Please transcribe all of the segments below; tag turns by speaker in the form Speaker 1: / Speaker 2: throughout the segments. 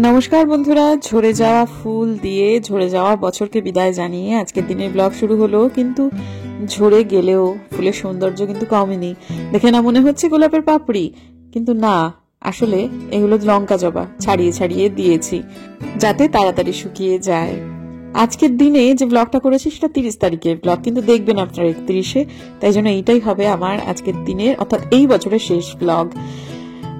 Speaker 1: নমস্কার বন্ধুরা, ঝরে যাওয়া ফুল দিয়ে ঝরে যাওয়া বছরকে বিদায় জানিয়ে আজকের দিনের ব্লগ শুরু হলো। কিন্তু ঝরে গেলেও ফুলের সৌন্দর্য কিন্তু কমেনি। দেখে না মনে হচ্ছে গোলাপের পাপড়ি, কিন্তু না, আসলে এগুলো লঙ্কা জবা ছাড়িয়ে ছাড়িয়ে দিয়েছি যাতে তাড়াতাড়ি শুকিয়ে যায়। আজকের দিনে যে ব্লগটা করেছি সেটা 30 তারিখের ব্লগ, কিন্তু দেখবেন আপনারা 31-এ, তাই জন্য এইটাই হবে আমার আজকের দিনের অর্থাৎ এই বছরের শেষ ব্লগ।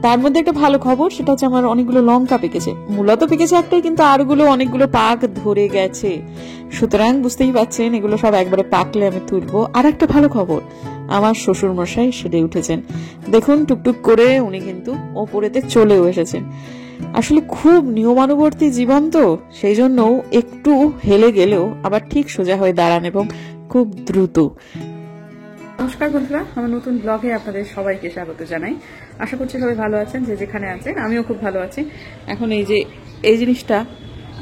Speaker 1: তার মধ্যে একটা ভালো খবর, সেটা হচ্ছে আমার অনেকগুলো লঙ্কা পেকেছে। মূলত পেকেছে একটাই, কিন্তু আরগুলো অনেকগুলো পাক ধরে গেছে। সুতরাং বুঝতেই পারছেন এগুলো সব একবারে পাকলে আমি তুলবো। আর একটা ভালো খবর, আমার শ্বশুর মশাই সেরে উঠেছেন। দেখুন টুকটুক করে উনি কিন্তু ওপরেতে চলেও এসেছেন। আসলে খুব নিয়মানুবর্তী জীবন তো, সেই জন্য একটু হেলে গেলেও আবার ঠিক সোজা হয়ে দাঁড়ান এবং খুব দ্রুত। নমস্কার বন্ধুরা, আমার নতুন ব্লগে আপনাদের সবাইকে স্বাগত জানাই। আশা করছি সবাই ভালো আছেন, যে যেখানে আছেন। আমিও খুব ভালো আছি। এখন এই জিনিসটা,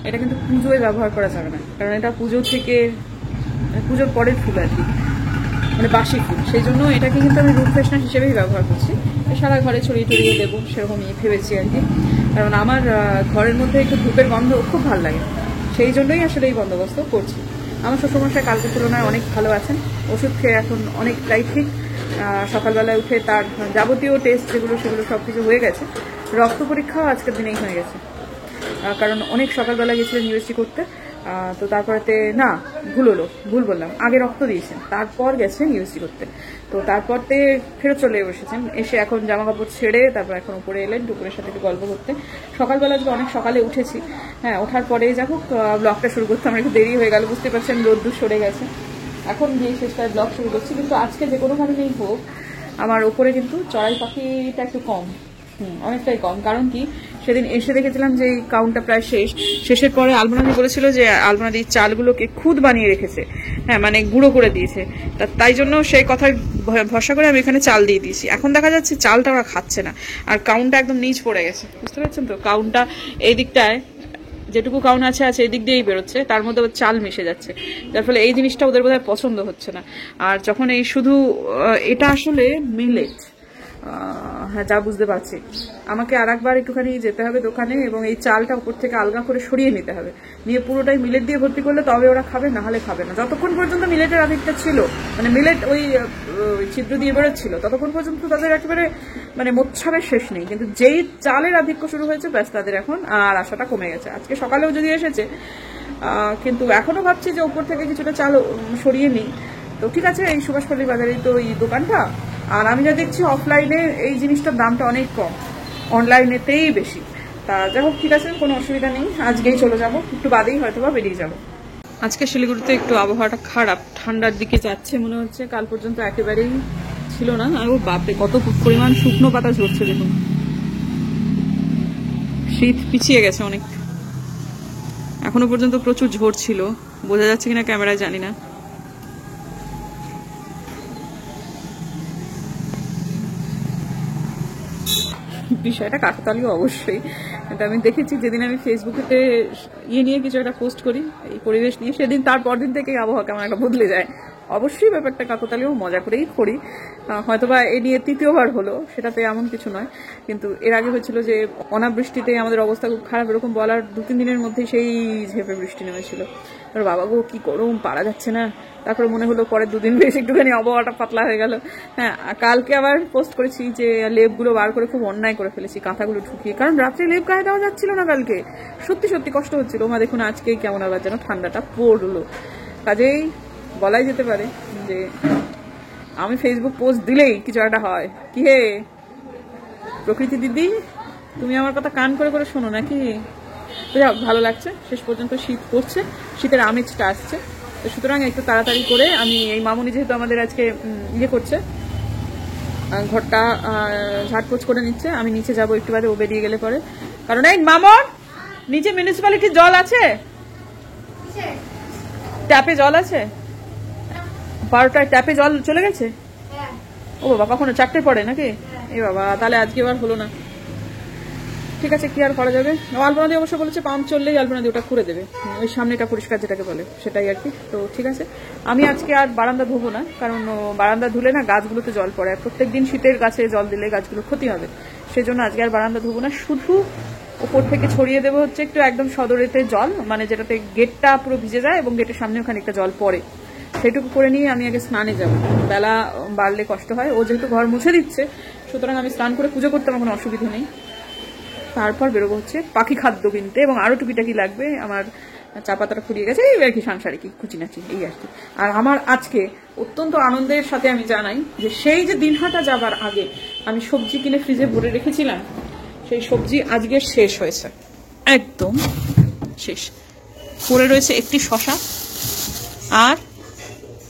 Speaker 1: এটা কিন্তু পুজোয় ব্যবহার করা যাবে না, কারণ এটা পুজোর পরের ফুল আর কি, মানে বাসি ফুল। সেই জন্য এটাকে কিন্তু আমি রুম ফ্রেশনার হিসেবেই ব্যবহার করছি। সারা ঘরে ছড়িয়ে ছড়িয়ে দেবো সেরকমই ভেবেছি আর কি। কারণ আমার ঘরের মধ্যে একটু ধূপের গন্ধ খুব ভালো লাগে, সেই জন্যই আসলে এই বন্দোবস্ত করছি। আমার শ্বশুরমশাই কালকের তুলনায় অনেক ভালো আছেন, ওষুধ খেয়ে এখন অনেকটাই ঠিক। সকালবেলায় উঠে তার যাবতীয় টেস্ট যেগুলো সেগুলো সব কিছু হয়ে গেছে। রক্ত পরীক্ষাও আজকের দিনেই হয়ে গেছে, কারণ অনেক সকালবেলা গেছিলেন ইউএসজি করতে। তো তারপরেতে না, ভুল বললাম, আগে রক্ত দিয়েছেন তারপর গেছেন ইউএসজি করতে। তো তারপরতে ফেরত চলে এসেছেন, এসে এখন জামা কাপড় ছেড়ে তারপর এখন উপরে এলেন দুপুরের সাথে একটু গল্প করতে। সকালবেলা আজকে অনেক সকালে উঠেছি, হ্যাঁ, ওঠার পরেই যাই হোক ব্লগটা শুরু করতে আমার একটু দেরি হয়ে গেল। বুঝতে পারছেন রোদ্দুর সরে গেছে, এখন গিয়ে শেষটায় ব্লগ শুরু করছি। কিন্তু আজকে যে কোনো কারণেই হোক আমার ওপরে কিন্তু চড়াই পাখিটা একটু কম, অনেকটাই কম। কারণ কি, সেদিন এসে দেখেছিলাম যে এই কাউন্টটা প্রায় শেষের পরে আলপনাদি বলেছিল যে আলপনাদি চালগুলোকে খুদ বানিয়ে রেখেছে, হ্যাঁ, মানে গুঁড়ো করে দিয়েছে। তাই জন্য সেই কথায় ভরসা করে আমি এখানে চাল দিয়ে দিয়েছি। এখন দেখা যাচ্ছে চালটা ওরা খাচ্ছে না, আর কাউন্টটা একদম নিচ পড়ে গেছে। বুঝতে পারছেন তো, কাউন্টটা এই দিকটায় যেটুকু কাউন্ট আছে এই দিক দিয়েই বেরোচ্ছে, তার মধ্যে চাল মিশে যাচ্ছে, যার ফলে এই জিনিসটা ওদের বোধহয় পছন্দ হচ্ছে না। আর যখন এই শুধু এটা আসলে মিলেট, হ্যাঁ, যা বুঝতে পারছি, আমাকে আর একবার একটুখানি যেতে হবে দোকানে এবং এই চালটা উপর থেকে আলগা করে সরিয়ে নিতে হবে, নিয়ে পুরোটাই মিলেট দিয়ে ভর্তি করলে তবে ওরা খাবে, না হলে খাবে না। যতক্ষণ পর্যন্ত মিলেটের আধিকটা ছিল, মানে মিলেট ওই ছিদ্র দিয়ে বেরোচ্ছিল, ততক্ষণ পর্যন্ত তাদের একেবারে মানে মোচ্ছাবের শেষ নেই। কিন্তু যেই চালের আধিক্য শুরু হয়েছে, ব্যাস তাদের এখন আর আশাটা কমে গেছে। আজকে সকালেও যদি এসেছে, কিন্তু এখনো ভাবছি যে উপর থেকে কিছুটা চাল সরিয়ে নিই। তো ঠিক আছে, এই সুভাষপল্লী বাজারেই তো এই দোকানটা। আর আমি যা দেখছি অফলাইনে এই জিনিসটার দামটা অনেক কম, অনলাইনেতেই বেশি। তা যাই হোক, ঠিক আছে, কোনো অসুবিধা নেই, আজকেই চলে যাব, একটু বাদেই হয়তো বা বেরিয়ে যাব। আজকে শিলিগুড়িতে একটু আবহাওয়াটা খারাপ, ঠান্ডার দিকে যাচ্ছে মনে হচ্ছে। কাল পর্যন্ত একেবারেই ছিল না। আর ও বাপরে, কত পরিমাণ শুকনো পাতা ঝরছে দেখুন। শীত পিছিয়ে গেছে অনেক, এখনো পর্যন্ত প্রচুর ঝরছিল। বোঝা যাচ্ছে কিনা ক্যামেরায় জানি না। বিষয়টা কাকতালীয় অবশ্যই, এটা আমি দেখেছি। যেদিন আমি ফেসবুকে নিয়ে কিছু একটা পোস্ট করি, এই পরিবেশ নিয়ে, সেদিন তার পরদিন থেকে আবহাওয়া কেমন একটা বদলে যায়। অবশ্যই ব্যাপারটা কাকতালীয়, মজা করেই করি। হয়তোবা এ নিয়ে তৃতীয়বার হলো, সেটাতে এমন কিছু নয়। কিন্তু এর আগে হয়েছিল যে অনাবৃষ্টিতে আমাদের অবস্থা খুব খারাপ, এরকম বলার 2-3 দিনের মধ্যে সেই ঝেপে বৃষ্টি নেমেছিল। আর বাবা গো, কি গরম, পারা যাচ্ছে না। তারপরে মনে হলো পরের 2 দিন বেশ একটুখানি আবহাওয়াটা পাতলা হয়ে গেল। হ্যাঁ, কালকে আবার পোস্ট করেছি যে লেপগুলো বার করে খুব অন্যায় করে ফেলেছি, কাঁথাগুলো ঢুকিয়ে, কারণ রাত্রে লেপ গায়ে দেওয়া যাচ্ছিল না কালকে। সত্যি সত্যি কষ্ট হচ্ছিল। মা দেখুন আজকেই কেমন আবার যেন ঠান্ডাটা পড়লো। কাজেই বলাই যেতে পারে যে আমি ফেসবুক পোস্ট দিলেই কিছু একটা হয়। কি হে প্রকৃতি দিদি, তুমি আমার কথা কান করে করে শোনো নাকি? তো যাক, ভালো লাগছে। শেষ পর্যন্ত শীত পড়ছে, শীতের আমেজটা আসছে। তো সুতরাং একটু তাড়াতাড়ি করে আমি, এই মামুনি যেহেতু আমাদের আজকে করছে, ঘরটা ঝাড়পোছ করে নিচ্ছে, আমি নিচে যাবো একটু বাদে, ও বেরিয়ে গেলে পরে। কারণ এই মামন, নিচে মিউনিসিপ্যালিটির জল আছে, ট্যাপে জল আছে, 12টায় ট্যাপে জল চলে গেছে। ও বাবা, কখনো 4টে পড়ে নাকি? এই বাবা, তাহলে আজকে এবার হলো না। ঠিক আছে, কি আর করা যাবে। আলপনাদি অবশ্য বলেছে পাম্প চললেই আলপনাদি ওটা করে দেবে, ওই সামনেটা পরিষ্কার যেটাকে বলে, সেটাই আর কি। তো ঠিক আছে, আমি আজকে আর বারান্দা ধোবো না, কারণ বারান্দা ধুলে না গাছগুলোতে জল পড়ে, আর প্রত্যেকদিন শীতের গাছে জল দিলে গাছগুলো ক্ষতি হবে। সেই জন্য আজকে আর বারান্দা ধোবো না, শুধু ওপর থেকে ছড়িয়ে দেবো হচ্ছে একটু একদম সদরেতে জল, মানে যেটাতে গেটটা পুরো ভিজে যায় এবং গেটের সামনেও খানিকটা জল পড়ে, সেটুকু করে নিয়ে আমি আগে স্নানে যাব। বেলা বাড়লে কষ্ট হয়, ও যেহেতু ঘর মুছে দিচ্ছে সুতরাং আমি স্নান করে পুজো করতে আমার কোনো অসুবিধা নেই। তারপর বেরোবো হচ্ছে পাখি খাদ্য কিনতে, এবং আরও টুকিটাকি লাগবে। আমার চা পাতাটা ফুরিয়ে গেছে, এই আর কি সাংসারিক খুচিনাচি এই আর কি। আর আমার আজকে অত্যন্ত আনন্দের সাথে আমি জানাই যে সেই যে দিনহাটা যাবার আগে আমি সবজি কিনে ফ্রিজে ভরে রেখেছিলাম, সেই সবজি আজকে শেষ হয়েছে, একদম শেষ। পড়ে রয়েছে একটি শশা, আর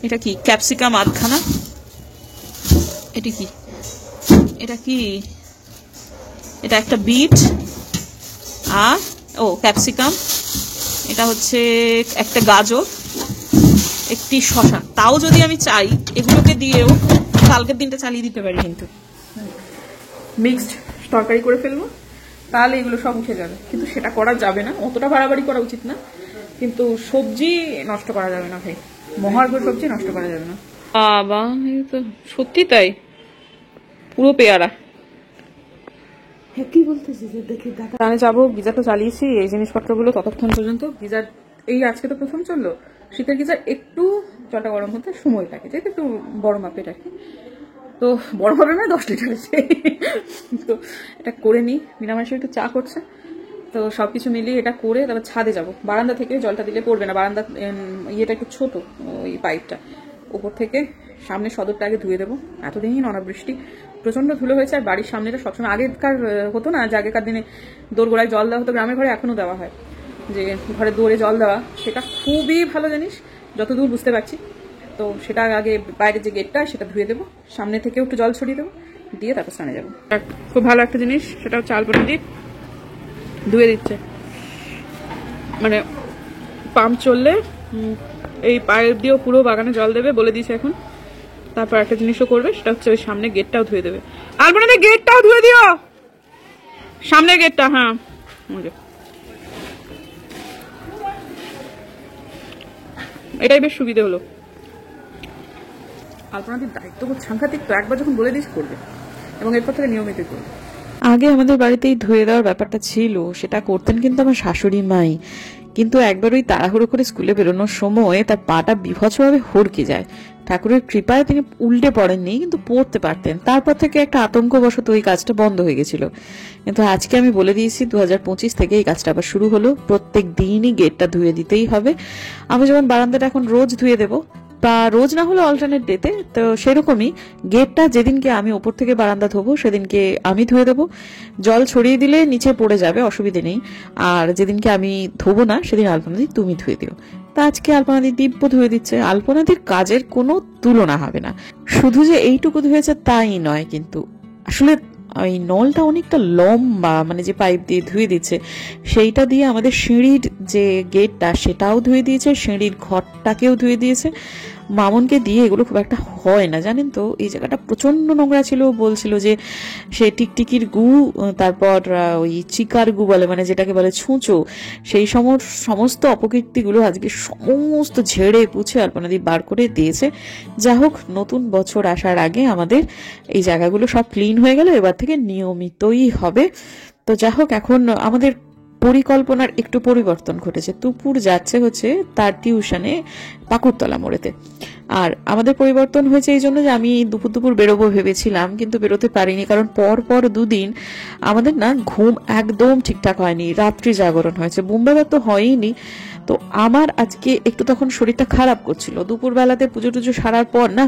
Speaker 1: এটা কি ক্যাপসিকাম আধখানা, এটা কি এটা কি এটা একটা বিট, আর ক্যাপসিকাম, এটা হচ্ছে একটা গাজর, একটি শশা। তাও যদি আমি চাই এগুলোকে দিয়েও কালকের দিনটা চালিয়ে দিতে পারি, কিন্তু মিক্সড তরকারি করে ফেলবো, তাহলে এগুলো সব উঠে যাবে। কিন্তু সেটা করা যাবে না, অতটা বাড়াবাড়ি করা উচিত না, কিন্তু সবজি নষ্ট করা যাবে না ভাই, মহার্ঘ সবজি নষ্ট করা যাবে না। বাবা তো সত্যি তাই, পুরো পেয়ারা।
Speaker 2: কি বলতেছিস? দেখি
Speaker 1: আমি যাবো, গিজার তো চালিয়েছি, এই জিনিসপত্রগুলো ততক্ষণ পর্যন্ত গিজার, এই আজকে তো প্রথম চললো শীতের গিজার, একটু জলটা গরম হতে সময় লাগে, যেহেতু একটু বড় মাপের আর কি, তো বড় মাপের মানে 10 লিটার আছে। তো এটা করে নিই, মিনামাসি একটু চা করছে, তো সবকিছু মিলিয়ে এটা করে তারপর ছাদে যাব। বারান্দা থেকে জলটা দিলে পড়বে না, বারান্দা ইয়েটা একটু ছোট, ওই পাইপটা উপর থেকে সামনে সদরটা আগে ধুয়ে দেবো। এতদিন অনাবৃষ্টি, প্রচন্ড ধুলো হয়েছে, আর বাড়ির সামনেটা সবসময় আগেকার হতো না, যে আগেকার দিনে দোরগোড়ায় জল দেওয়া হতো, গ্রামের ঘরে এখনো দেওয়া হয়, যে ঘরে দৌড়ে জল দেওয়া, সেটা খুবই ভালো জিনিস যতদূর বুঝতে পারছি। তো সেটা আগে বাইরের যে গেটটা সেটা ধুয়ে দেবো, সামনে থেকেও একটু জল ছড়িয়ে দেবো, দিয়ে তারপর স্নানে যাবো। খুব ভালো একটা জিনিস, সেটা হচ্ছে আলপনা দিয়ে ধুয়ে দিচ্ছে, মানে পাম্প চললে এই পাইপ দিয়েও পুরো বাগানে জল দেবে বলে দিয়েছে এখন। তারপর একটা জিনিসও করবে, সেটা হচ্ছে ওই সামনে গেটটাও ধুয়ে দেবে। আলপনা দিয়ে গেটটাও ধুয়ে দিও, সামনের গেটটা। হ্যাঁ, এটাই বেশ সুবিধে হলো। আলপনাদির দায়িত্ব খুব সাংঘাতিক, তো একবার যখন বলে দিস করবে, এবং এরপর থেকে নিয়মিত করবে। আগে আমাদের বাড়িতেই ধুয়ে দেওয়ার ব্যাপারটা ছিল, সেটা করতেন কিন্তু আমার শাশুড়ি মাই, কিন্তু একবার ওই তাড়াহুড়ো করে স্কুলে বেরোনোর সময় তার পাটা বিভৎসভাবে হড়কে যায়। ঠাকুরের কৃপায় তিনি উল্টে পড়েননি, কিন্তু পড়তে পারতেন। তারপর থেকে একটা আতঙ্কবশত ওই কাজটা বন্ধ হয়ে গেছিল। কিন্তু আজকে আমি বলে দিয়েছি 2025 থেকে এই কাজটা আবার শুরু হলো, প্রত্যেক দিনই গেটটা ধুয়ে দিতেই হবে। আমি যেমন বারান্দাটা এখন রোজ ধুয়ে দেবো, বা রোজ না হলে অল্টারনেট ডেতে, তো সেরকমই গেটটা যেদিনকে আমি ওপর থেকে বারান্দা ধোবো সেদিনকে আমি ধুয়ে দেবো। জল ছড়িয়ে দিলে নিচে পড়ে যাবে, অসুবিধে নেই। আর যেদিনকে আমি ধোবো না সেদিন আলপনাদি তুমি ধুয়ে দিও। তা আজকে আলপনাদি দিব্য ধুয়ে দিচ্ছে। আলপনাদির কাজের কোনো তুলনা হবে না। শুধু যে এইটুকু ধুয়েছে তাই নয়, কিন্তু আসলে ওই নলটা অনেকটা লম্বা, মানে যে পাইপ দিয়ে ধুয়ে দিচ্ছে সেইটা দিয়ে আমাদের সিঁড়ির যে গেটটা সেটাও ধুয়ে দিয়েছে, সিঁড়ির ঘরটাকেও ধুয়ে দিয়েছে। মামনকে দিয়ে এগুলো খুব একটা হয় না, জানেন তো। এই জায়গাটা প্রচন্ড নোংরা ছিল, বলছিল যে সে টিকটিকির গু, তারপর ওই চিকার গু বলে, মানে যেটাকে বলে ছুঁচো, সেই সমস্ত অপকীর্তিগুলো আজকে সমস্ত ঝেড়ে পুছে আলপনাদি বার করে দিয়েছে। যা হোক, নতুন বছর আসার আগে আমাদের এই জায়গাগুলো সব ক্লিন হয়ে গেল, এবার থেকে নিয়মিতই হবে। তো যা হোক, এখন আমাদের পরিকল্পনার একটু পরিবর্তন ঘটেছে। তুপুর যাচ্ছে হচ্ছে তার টিউশনে পাকুড়তলা মোড়েতে, আর আমাদের পরিবর্তন হয়েছে এই জন্য যে আমি দুপুর দুপুর বেরোবো ভেবেছিলাম, কিন্তু বেরোতে পারিনি, কারণ পর 2 দিন আমাদের না ঘুম একদম ঠিকঠাক হয়নি, রাত্রি জাগরণ হয়েছে, বুমবেলা তো হয়ইনি। তো আমার আজকে একটু তখন শরীরটা খারাপ করছিল, দুপুরবেলাতে পুজো টুজো সারার পর না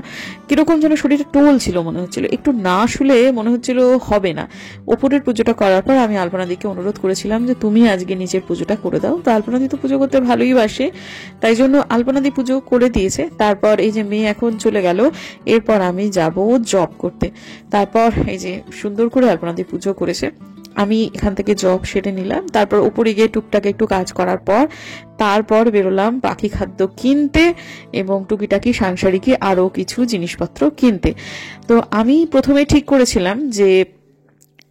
Speaker 1: কিরকম যেন শরীরটা টোল ছিল মনে হচ্ছিল, একটু না শুলে মনে হচ্ছিল হবে না। ওপরের পুজোটা করার পর আমি আলপনাদিকে অনুরোধ করেছিলাম যে তুমি আজকে নিচের পুজোটা করে দাও। তো আলপনাদি তো পুজো করতে ভালোই বাসে, তাই জন্য আলপনাদি পুজো করে দিয়েছে। তারপর এই যে মেয়ে এখন চলে গেল, এরপর আমি যাব জব করতে। তারপর এই যে সুন্দর করে আলপনাদি পুজো করেছে, আমি এখান থেকে জব সেরে নিলাম। তারপর উপরে গিয়ে টুকটাক একটু কাজ করার পর তারপর বেরোলাম পাখি খাদ্য কিনতে এবং টুকিটাকি সাংসারিকে আরো কিছু জিনিসপত্র কিনতে। তো আমি প্রথমে ঠিক করেছিলাম যে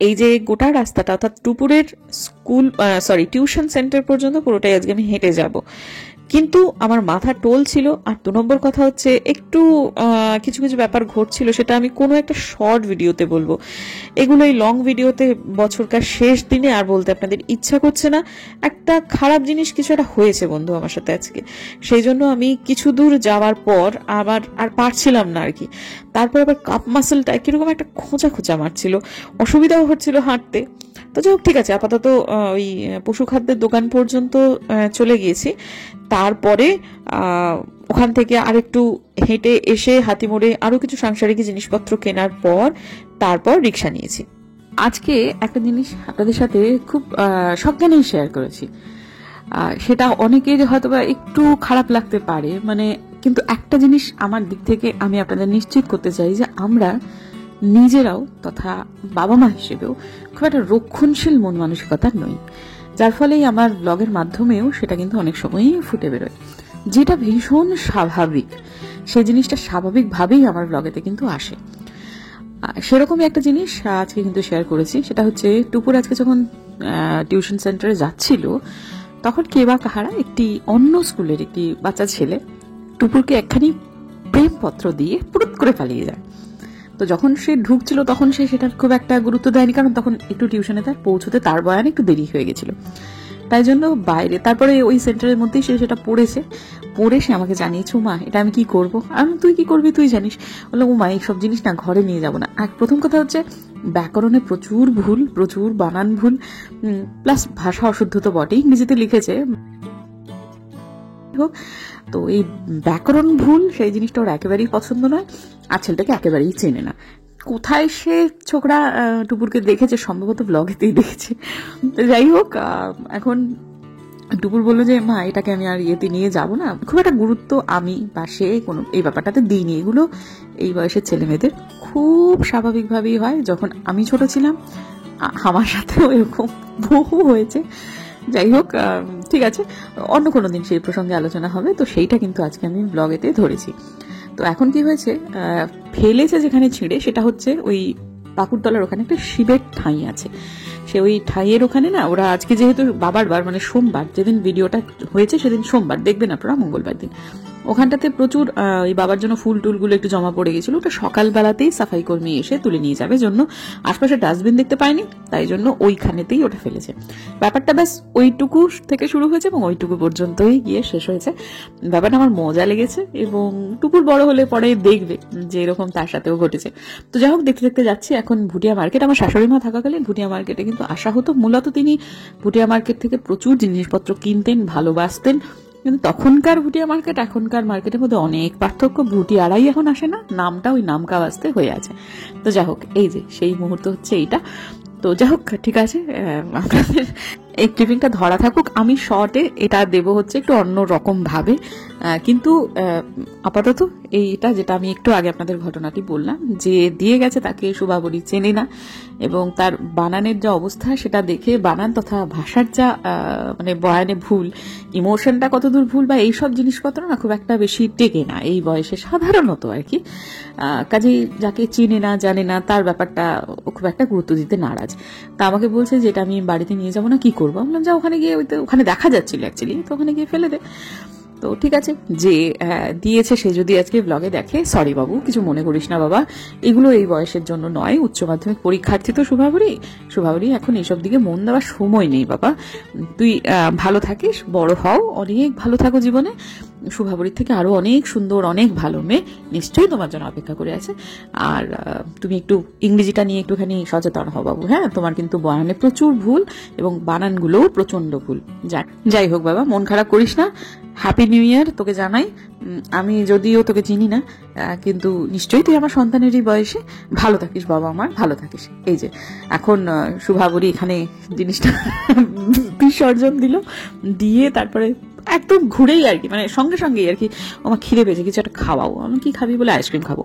Speaker 1: এই যে গোটা রাস্তাটা, অর্থাৎ টুপুরের টিউশন সেন্টার পর্যন্ত পুরোটাই আজকে আমি হেঁটে যাব, কিন্তু আমার মাথা টোল ছিল। আর 2 নম্বর কথা হচ্ছে একটু কিছু কিছু ব্যাপার ঘটছিল, সেটা আমি কোনো একটা শর্ট ভিডিওতে বলবো। এগুলো এই লং ভিডিওতে বছরকার শেষ দিনে আর বলতে আপনাদের ইচ্ছা করছে না। একটা খারাপ জিনিস কিছু একটা হয়েছে বন্ধু আমার সাথে আজকে, সেই জন্য আমি কিছু দূর যাওয়ার পর আবার আর পারছিলাম না আর কি। তারপর আবার কাপ মাসেলটা কিরকম একটা খোঁচা খোঁচা মারছিল, অসুবিধাও হচ্ছিল হাঁটতে। তো যাই হোক, ঠিক আছে, আপাতত ওই পশু খাদ্যের দোকান পর্যন্ত চলে গিয়েছি। তারপরে ওখান থেকে আরেকটু হেঁটে এসে হাতিমোড়ে আরো কিছু সাংসারিক জিনিসপত্র কেনার পর তারপর রিক্সা নিয়েছি। আজকে একটা জিনিস আপনাদের সাথে খুব সজ্ঞানেই শেয়ার করেছি, সেটা অনেকের হয়তোবা একটু খারাপ লাগতে পারে, মানে কিন্তু একটা জিনিস আমার দিক থেকে আমি আপনাদের নিশ্চিত করতে চাই যে আমরা নিজেরাও তথা বাবা মা হিসেবেও খুব একটা রক্ষণশীল মন মানসিকতার নই, যার ফলেই আমার ব্লগের মাধ্যমেও সেটা কিন্তু অনেক সময়ই ফুটে বেরোয়, যেটা ভীষণ স্বাভাবিক। সেই জিনিসটা স্বাভাবিকভাবেই আমার ব্লগেতে কিন্তু আসে। সেরকমই একটা জিনিস আজকে কিন্তু শেয়ার করেছি, সেটা হচ্ছে টুপুর আজকে যখন টিউশন সেন্টারে যাচ্ছিল তখন কে বা কাহারা একটি অন্য স্কুলের একটি বাচ্চা ছেলে টুপুরকে একখানি প্রেমপত্র দিয়ে পুরুত করে পালিয়ে যায়। তো যখন সে ঢুকছিল তখন সে সেটার খুব একটা গুরুত্ব দেয়নি, কারণ তখন একটু টিউশনে তার পৌঁছতে তার বয়ানে একটু দেরি হয়ে গেছিল, তাই জন্য বাইরে তারপরে ওই সেন্টারের মধ্যেই সে সেটা পড়েছে। পড়ে সে আমাকে জানিয়েছে, মা এটা আমি কি করবো। আমি তুই কি করবি তুই জানিস। বললাম, ও মা এইসব জিনিস না ঘরে নিয়ে যাবো না। এক প্রথম কথা হচ্ছে ব্যাকরণে প্রচুর ভুল, প্রচুর বানান ভুল, প্লাস ভাষা অশুদ্ধ তো বটেই, ইংরেজিতে লিখেছে। তো এই ব্যাকরণ ভুল সেই জিনিসটা ওর একেবারেই পছন্দ নয়, আর ছেলেটাকে একেবারেই চেনে না। কোথায় সে ছোকরা টুপুরকে দেখেছে, সম্ভবত ব্লগেতেই দেখেছে। যাই হোক, এখন টুপুর বললো যে মা এটাকে আমি আর ইয়েতে নিয়ে যাব না, খুব একটা গুরুত্ব আমি বা সে কোনো এই ব্যাপারটাতে দিইনি। এগুলো এই বয়সের ছেলে মেয়েদের খুব স্বাভাবিকভাবেই হয়। যখন আমি ছোট ছিলাম আমার সাথেও এরকম বহু হয়েছে। যাই হোক, ঠিক আছে, অন্য কোনো দিন সেই প্রসঙ্গে আলোচনা হবে। তো সেইটা কিন্তু আজকে আমি ব্লগেতে ধরেছি। তো এখন কি হয়েছে, ফেলেছে যেখানে ছিঁড়ে, সেটা হচ্ছে ওই পাকুড়তলার ওখানে একটা শিবের ঠাঁই আছে। সে ওই ঠাঁইয়ের ওখানে না, ওরা আজকে যেহেতু বাবার বার, মানে সোমবার, যেদিন ভিডিওটা হয়েছে সেদিন সোমবার, দেখবেন আপনারা মঙ্গলবার দিন ওখানটাতে প্রচুর ওই বাবার জন্য ফুল টুলগুলো একটু জমা পড়ে গেছিল। ওটা সকালবেলাতেই সাফাই কর্মী এসে তুলে নিয়ে যাবে জন্য, আশপাশে ডাস্টবিন দেখতে পায়নি, তাই জন্য ওইখানেতেই ওটা ফেলেছে। ব্যাপারটা ব্যাস ওইটুকু থেকে শুরু হয়েছে এবং ওইটুকু পর্যন্তই গিয়ে শেষ হয়েছে। ব্যাপারটা আমার মজা লেগেছে এবং টুকুর বড় হলে পরে দেখবে যে এরকম তার সাথেও ঘটেছে। তো যাই হোক, দেখতে দেখতে যাচ্ছি এখন ভুটিয়া মার্কেট। আমার শাশুড়ি মা থাকাকালীন ভুটিয়া মার্কেটে কিন্তু আসা হতো। মূলত তিনি ভুটিয়া মার্কেট থেকে প্রচুর জিনিসপত্র কিনতেন, ভালোবাসতেন। কিন্তু তখনকার ভুটিয়া মার্কেট এখনকার মার্কেটের মধ্যে অনেক পার্থক্য। ভুটিয়ারাই এখন আসে না, নামটা ওই নামকা বাস্তে হয়ে আছে। তো যাই হোক, এই যে সেই মুহূর্ত হচ্ছে এইটা। তো যাই হোক, ঠিক আছে, আপনাদের এই ক্লিপিংটা ধরা থাকুক। আমি শর্টে এটা দেব হচ্ছে একটু অন্য রকম ভাবে, কিন্তু আপাতত এইটা যেটা আমি একটু আগে আপনাদের ঘটনাটি বললাম, যে দিয়ে গেছে তাকে শুভাবরী চেনে না এবং তার বানানের যা অবস্থা সেটা দেখে বানান তথা ভাষার যা মানে বয়ানে ভুল, ইমোশনটা কতদূর ভুল বা এইসব জিনিসপত্র না খুব একটা বেশি টেকে না এই বয়সে সাধারণত আর কি। কাজেই যাকে চিনে না জানে না তার ব্যাপারটা খুব একটা গুরুত্ব দিতে নারাজ। তা আমাকে বলছে যে এটা আমি বাড়িতে নিয়ে যাবো না, কি করবো। বললাম যা, ওখানে গিয়ে ওখানে দেখা যাচ্ছিল অ্যাকচুয়ালি, তো ওখানে গিয়ে ফেলে দে। তো ঠিক আছে, যে দিয়েছে সে যদি আজকে ব্লগে দেখে, সরি বাবু, কিছু মনে করিস না বাবা, এগুলো এই বয়সের জন্য নয়। উচ্চ মাধ্যমিক পরীক্ষার্থী তো শুভাবরী এখন এইসব দিকে মন দেওয়ার সময় নেই বাবা। তুই ভালো থাকিস, বড় হও, অনেক ভালো থাকো জীবনে। শুভাবরীর থেকে আরো অনেক সুন্দর, অনেক ভালো মেয়ে নিশ্চয়ই তোমার জন্য অপেক্ষা করে আছে। আর তুমি একটু ইংরেজিটা নিয়ে একটুখানি সচেতন হও বাবু। হ্যাঁ, তোমার কিন্তু বয়ানে প্রচুর ভুল এবং বানানগুলোও প্রচন্ড ভুল। যাই হোক বাবা, মন খারাপ করিস না। হ্যাপি নিউ ইয়ার তোকে জানাই। আমি যদিও তোকে চিনি না, কিন্তু নিশ্চয়ই তুই আমার সন্তানেরই বয়সে। ভালো থাকিস বাবা আমার, ভালো থাকিস। এই যে এখন শুভাবরী এখানে জিনিসটা বিসর্জন দিল, দিয়ে তারপরে একদম ঘুরেই আর কি, মানে সঙ্গে সঙ্গেই আর কি, আমার খিদে পেয়েছে, কিছু একটা খাওয়াও। আমি কি খাবি বলে আইসক্রিম খাবো।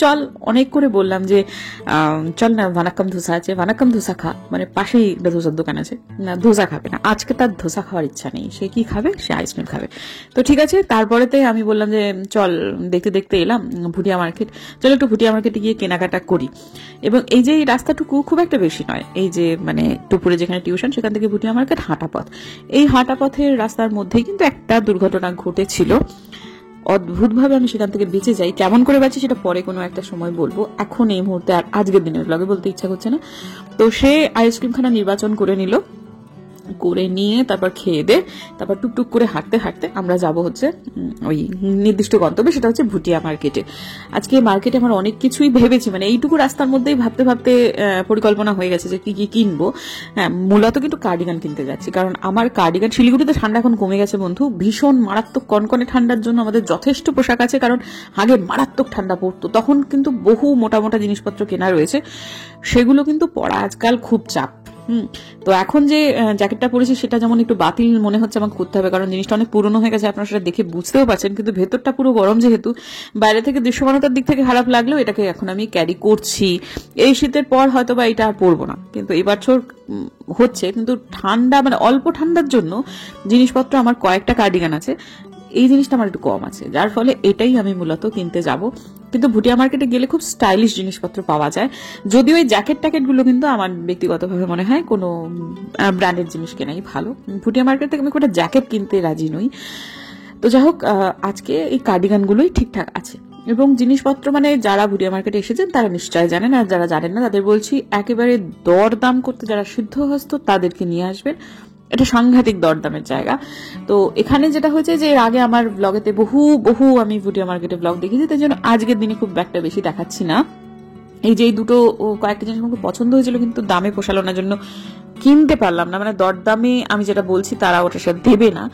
Speaker 1: চল, অনেক করে বললাম যে চল না, ভানাক্কাম ধোসা আছে, ভানাক্কাম ধোসা খা। মানে পাশেই একটা ধোসার দোকান আছে, না ধোসা খাবে না আজকে, তার ধোসা খাওয়ার ইচ্ছা নেই। সে কি খাবে, সে আইসক্রিম খাবে। তো ঠিক আছে, তারপরেতে আমি বললাম যে চল, দেখতে দেখতে এলাম ভুটিয়া মার্কেট, চল একটু ভুটিয়া মার্কেটে গিয়ে কেনাকাটা করি। এবং এই যে এই রাস্তাটুকু খুব একটা বেশি নয়, এই যে মানে টুপুরে যেখানে টিউশন সেখান থেকে ভুটিয়া মার্কেট হাঁটা পথ, এই হাঁটা পথের রাস্তার মধ্যেই কিন্তু একটা দুর্ঘটনা ঘটেছিল, অদ্ভুতভাবে আমি সেখান থেকে বেঁচে যাই। কেমন করে বাঁচি সেটা পরে কোনো একটা সময় বলবো, এখন এই মুহূর্তে আর আজকের দিনের ব্লগে বলতে ইচ্ছা করছে না। তো সে আইসক্রিমখানা নির্বাচন করে নিল, করে নিয়ে তারপর খেয়ে দে, তারপর টুকটুক করে হাঁটতে হাঁটতে আমরা যাব হচ্ছে ওই নির্দিষ্ট গন্তব্যে, সেটা হচ্ছে ভুটিয়া মার্কেটে। আজকে মার্কেটে আমার অনেক কিছুই ভেবেছি, মানে এইটুকু রাস্তার মধ্যেই ভাবতে ভাবতে পরিকল্পনা হয়ে গেছে যে কি কি কিনবো। হ্যাঁ, মূলত কিন্তু কার্ডিগান কিনতে যাচ্ছি, কারণ আমার কার্ডিগান, শিলিগুড়িতে ঠান্ডা এখন কমে গেছে বন্ধু, ভীষণ মারাত্মক কনকনে ঠান্ডার জন্য আমাদের যথেষ্ট পোশাক আছে, কারণ আগে মারাত্মক ঠান্ডা পড়তো, তখন কিন্তু বহু মোটা মোটা জিনিসপত্র কেনা রয়েছে, সেগুলো কিন্তু পরা আজকাল খুব চাপ। তো এখন যে জ্যাকেটটা পরেছি সেটা যেমন একটু বাতিল মনে হচ্ছে আমাকে করতে হবে, কারণ জিনিসটা অনেক পুরনো হয়ে গেছে, আপনারা সেটা দেখে বুঝতেও পারছেন, কিন্তু ভেতরটা পুরো গরম, যেহেতু বাইরে থেকে দৃশ্যমানতার দিক থেকে খারাপ লাগলেও এটাকে এখন আমি ক্যারি করছি। এই শীতের পর হয়তো বা এটা আর পরবো না, কিন্তু এই বছর হচ্ছে, কিন্তু ঠান্ডা মানে অল্প ঠান্ডার জন্য জিনিসপত্র আমার কয়েকটা কার্ডিগান আছে, এই জিনিসটা আমার একটু কম আছে, যার ফলে এটাই আমি মূলত কিনতে যাব। কিন্তু ভুটিয়া মার্কেটে গেলে খুব স্টাইলিশ জিনিসপত্র পাওয়া যায়, যদিও ওই জ্যাকেট ট্যাকেটগুলো কিন্তু আমার ব্যক্তিগতভাবে মনে হয় কোনো ব্র্যান্ডেড জিনিস কেনাই ভালো। ভুটিয়া মার্কেট থেকে আমি কোনো জ্যাকেট কিনতে রাজি নই। তো যাই হোক, আজকে এই কার্ডিগানগুলোই ঠিকঠাক আছে, এবং জিনিসপত্র মানে যারা ভুটিয়া মার্কেটে এসেছেন তারা নিশ্চয় জানেন, আর যারা জানেন না তাদের বলছি, একেবারে দরদাম করতে যারা সিদ্ধহস্ত তাদেরকে নিয়ে আসবেন, এটা সাংঘাতিক দরদামের জায়গা। তো এখানে যেটা হয়েছে যে এর আগে আমার ব্লগেতে বহু বহু আমি ভুটিয়া মার্কেটে ব্লগ দেখেছি, তাই জন্য আজকের দিনে খুব একটা বেশি দেখাচ্ছি না। এই যে এই দুটো কয়েকটা জিনিস আমাকে পছন্দ হয়েছিল, কিন্তু দামে পোষালো না জন্য কিনতে পারলাম না, মানে দরদামে আমি যেটা বলছি তারা ওটার সাথে দেবে না,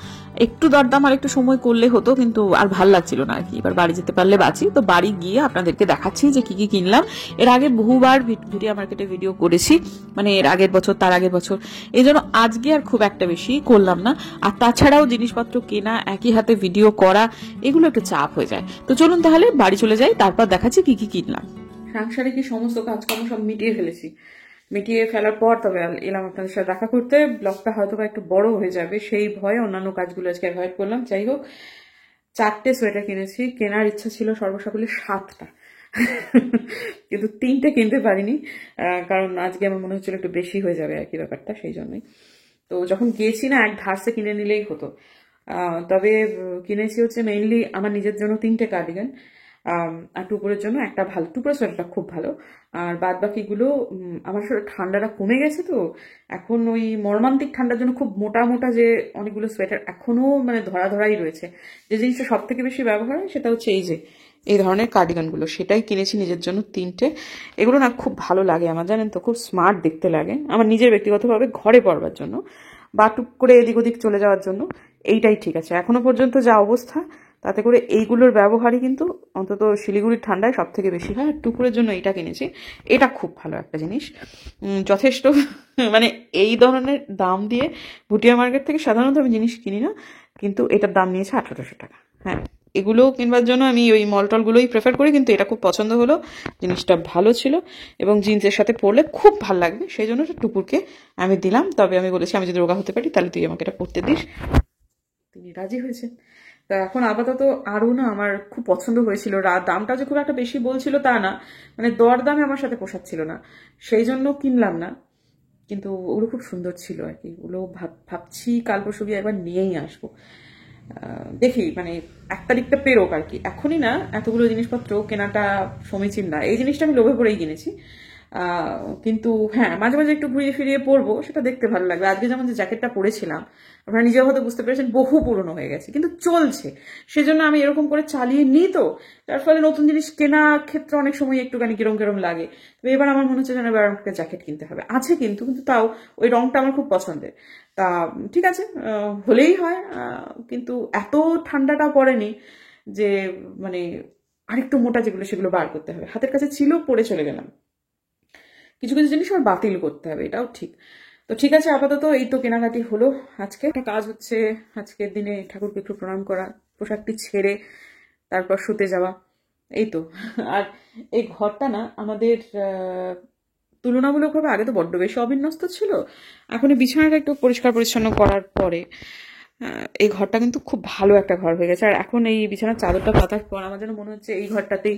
Speaker 1: একটু দরদাম আর একটু সময় করলে হতো, কিন্তু আর ভাল লাগছিল না আর কি। এবার বাড়ি যেতে পারলে বাঁচি, তো বাড়ি গিয়ে আপনাদেরকে দেখাচ্ছি যে কি কি কিনলাম। এর আগে বহুবার ভুটিয়া মার্কেটে ভিডিও করেছি, মানে এর আগের বছর, তার আগের বছর, এই জন্য আজকে আর খুব একটা বেশি করলাম না। আর তাছাড়াও জিনিসপত্র কেনা, একই হাতে ভিডিও করা, এগুলো একটু চাপ হয়ে যায়। তো চলুন তাহলে বাড়ি চলে যাই, তারপর দেখাচ্ছি কি কি কিনলাম। সাংসারিক সমস্ত কাজকর্ম সব মিটিয়ে ফেলেছি, মিটিয়ে ফেলার পর তবে এলাম আপনাদের সাথে দেখা করতে। ব্লগটা হয়তো বা একটু বড় হয়ে যাবে সেই ভয়ে অন্যান্য কাজগুলো আজকে অ্যাভয়েড করলাম। যাই হোক, 4টে সোয়েটার কিনেছি, কেনার ইচ্ছা ছিল সর্বসকলে 7টা, কিন্তু 3টে কিনতে পারিনি, কারণ আজকে আমার মনে হচ্ছিল একটু বেশি হয়ে যাবে আর কি ব্যাপারটা, সেই জন্যই। তো যখন গিয়েছি না, এক ধারসে কিনে নিলেই হতো। তবে কিনেছি হচ্ছে মেইনলি আমার নিজের জন্য 3টে কার্ডিগান, আর টুপুরের জন্য একটা ভালো, টুপুরের সোয়েটারটা খুব ভালো, আর বাদ বাকিগুলো আমার আসলে ঠান্ডাটা কমে গেছে, তো এখন ওই মর্মান্তিক ঠান্ডার জন্য খুব মোটা মোটা যে অনেকগুলো সোয়েটার এখনো মানে ধরা ধরাই রয়েছে। যে জিনিসটা সব থেকে বেশি ব্যবহার হয় সেটা হচ্ছে এই যে এই ধরনের কার্ডিগানগুলো, সেটাই কিনেছি নিজের জন্য 3টে। এগুলো না খুব ভালো লাগে আমার, জানেন তো, খুব স্মার্ট দেখতে লাগে আমার নিজের ব্যক্তিগতভাবে, ঘরে পরবার জন্য বা টুক করে এদিক ওদিক চলে যাওয়ার জন্য এইটাই ঠিক আছে। এখনো পর্যন্ত যা অবস্থা, তাতে করে এইগুলোর ব্যবহারই কিন্তু অন্তত শিলিগুড়ির ঠান্ডায় সব থেকে বেশি হয়। আর টুকুরের জন্য এইটা কিনেছি, এটা খুব ভালো একটা জিনিস, যথেষ্ট মানে এই ধরনের দাম দিয়ে ভুটিয়া মার্কেট থেকে সাধারণত আমি জিনিস কিনি না, কিন্তু এটার দাম নিয়েছে 1800 টাকা। হ্যাঁ, এগুলো কিনবার জন্য আমি ওই মলটলগুলোই প্রেফার করি, কিন্তু এটা খুব পছন্দ হলো, জিনিসটা ভালো ছিল এবং জিন্সের সাথে পরলে খুব ভালো লাগবে, সেই জন্য টুকুরকে আমি দিলাম। তবে আমি বলেছি আমি যদি রোগা হতে পারি তাহলে তুই আমাকে এটা পরতে দিস, তিনি রাজি হয়েছেন। তা এখন আপাতত আরও না আমার খুব পছন্দ হয়েছিল, দামটা যে খুব একটা বেশি বলছিল তা না, মানে দরদামে আমার সাথে পোষাচ্ছিল না, সেই জন্য কিনলাম না, কিন্তু ওগুলো খুব সুন্দর ছিল আর কি। ওগুলো ভাবছি কাল পরশু গিয়ে একবার নিয়েই আসবো, দেখি মানে 1 তারিখটা পেরোক আর কি, এখনই না এতগুলো জিনিসপত্র কেনাটা সমীচীন না। এই জিনিসটা আমি লোভে পড়েই কিনেছি, কিন্তু হ্যাঁ মাঝে মাঝে একটু ঘুরিয়ে ফিরিয়ে পরবো, সেটা দেখতে ভালো লাগবে। আজকে যেমন যে জ্যাকেটটা পরেছিলাম, আপনারা নিজেও হয়তো বুঝতে পেরেছেন বহু পুরনো হয়ে গেছে, কিন্তু চলছে, সেজন্য আমি এরকম করে চালিয়ে নিই, তো তার ফলে নতুন জিনিস কেনা ক্ষেত্রে অনেক সময় একটুখানি কিরম কিরম লাগে। তো এবার আমার মনে হচ্ছে যেন এবার আমাকে জ্যাকেট কিনতে হবে, আছে কিন্তু কিন্তু তাও ওই রংটা আমার খুব পছন্দের। তা ঠিক আছে, হলেই হয়, কিন্তু এত ঠান্ডাটা পড়েনি যে মানে আরেকটু মোটা যেগুলো সেগুলো বার করতে হবে, হাতের কাছে ছিল পরে চলে গেলাম। কিছু কিছু জিনিস আমার বাতিল করতে হবে, এটাও ঠিক। তো ঠিক আছে, আপাতত এই তো কেনাকাটি হলো। আজকে একটা কাজ হচ্ছে, আজকের দিনে ঠাকুরকে একটু প্রণাম করা, পোশাকটি ছেড়ে তারপর শুতে যাওয়া, এই তো। আর এই ঘরটা না আমাদের তুলনামূলকভাবে আগে তো বড্ড বেশি অবিন্যস্ত ছিল, এখন এই বিছানাটা একটু পরিষ্কার পরিচ্ছন্ন করার পরে এই ঘরটা কিন্তু খুব ভালো একটা ঘর হয়ে গেছে। আর এখন এই বিছানার চাদরটা পাতার পর আমার যেন মনে হচ্ছে এই ঘরটাতেই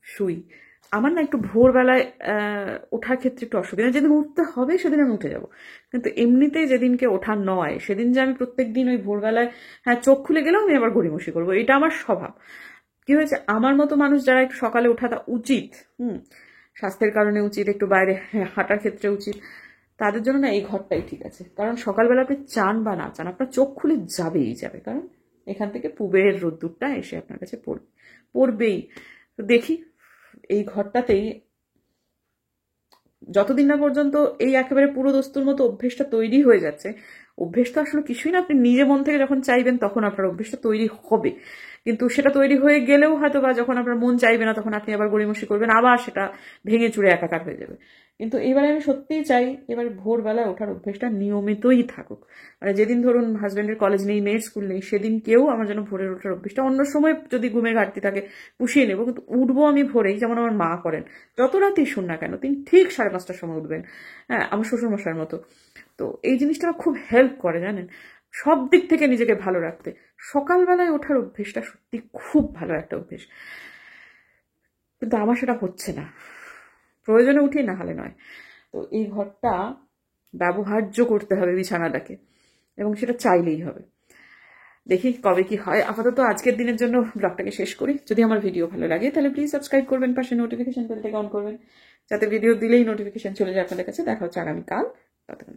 Speaker 1: শুই, আমার না একটু ভোরবেলায় ওঠার ক্ষেত্রে একটু অসুবিধা, যেদিন উঠতে হবে সেদিন আমি উঠে যাব, কিন্তু এমনিতেই যেদিনকে ওঠা নয় সেদিন যে আমি প্রত্যেক দিন ওই ভোরবেলায় হ্যাঁ চোখ খুলে গেলেও আমি আবার গড়িমসি করবো, এটা আমার স্বভাব। কি হয়েছে, আমার মতো মানুষ যারা একটু সকালে ওঠাটা উচিত, স্বাস্থ্যের কারণে উচিত, একটু বাইরে হাঁটার ক্ষেত্রে উচিত, তাদের জন্য না এই ঘরটাই ঠিক আছে। কারণ সকালবেলা আপনি চান বা না চান আপনার চোখ খুলে যাবেই যাবে, কারণ এখান থেকে পূবের রোদ্দুরটা এসে আপনার কাছে পড়বেই। তো দেখি এই ঘরটাতেই যতদিন না পর্যন্ত এই একেবারে পুরো দস্তুর মতো অভ্যেসটা তৈরি হয়ে যাচ্ছে, অভ্যেস তো আসলে কিছুই না, আপনি নিজে মন থেকে যখন চাইবেন তখন আপনার অভ্যেসটা তৈরি হবে, কিন্তু সেটা তৈরি হয়ে গেলেও হয়তো বা যখন আপনার মন চাইবে না তখন আপনি আবার গড়িমসি করবেন, আবার সেটা ভেঙে চুরে একাকার হয়ে যাবে। কিন্তু এবারে আমি সত্যিই চাই এবার ভোরবেলায় ওঠার অভ্যেসটা নিয়মিতই থাকুক। মানে যেদিন ধরুন হাজব্যান্ডের কলেজ নেই, মেয়ের স্কুল নেই, সেদিন কেউ আমার যেন ভোরের ওঠার অভ্যেসটা, অন্য সময় যদি ঘুমের ঘাটতি থাকে পুষিয়ে নেবো, কিন্তু উঠবো আমি ভোরেই, যেমন আমার মা করেন, যত রাতেই শুন না কেন তিনি ঠিক 5:30টার সময় উঠবেন। হ্যাঁ, আমার শ্বশুরমশাইয়ের মতো। তো এই জিনিসটা খুব হেল্প করে জানেন সব দিক থেকে নিজেকে ভালো রাখতে। সকালবেলায় ওঠার অভ্যেসটা সত্যি খুব ভালো একটা অভ্যেস, কিন্তু আমার সেটা হচ্ছে না, প্রয়োজনে উঠি না হলে নয়। তো এই ঘরটা ব্যবহার্য করতে হবে বিছানাটাকে, এবং সেটা চাইলেই হবে। দেখি কবে কি হয়। আপাতত আজকের দিনের জন্য ব্লগটাকে শেষ করি। যদি আমার ভিডিও ভালো লাগে তাহলে প্লিজ সাবস্ক্রাইব করবেন, পাশে নোটিফিকেশন বেলটাকে অন করবেন, যাতে ভিডিও দিলেই নোটিফিকেশন চলে যায় আপনাদের কাছে। দেখা হচ্ছে আগামীকাল। ততক্ষণ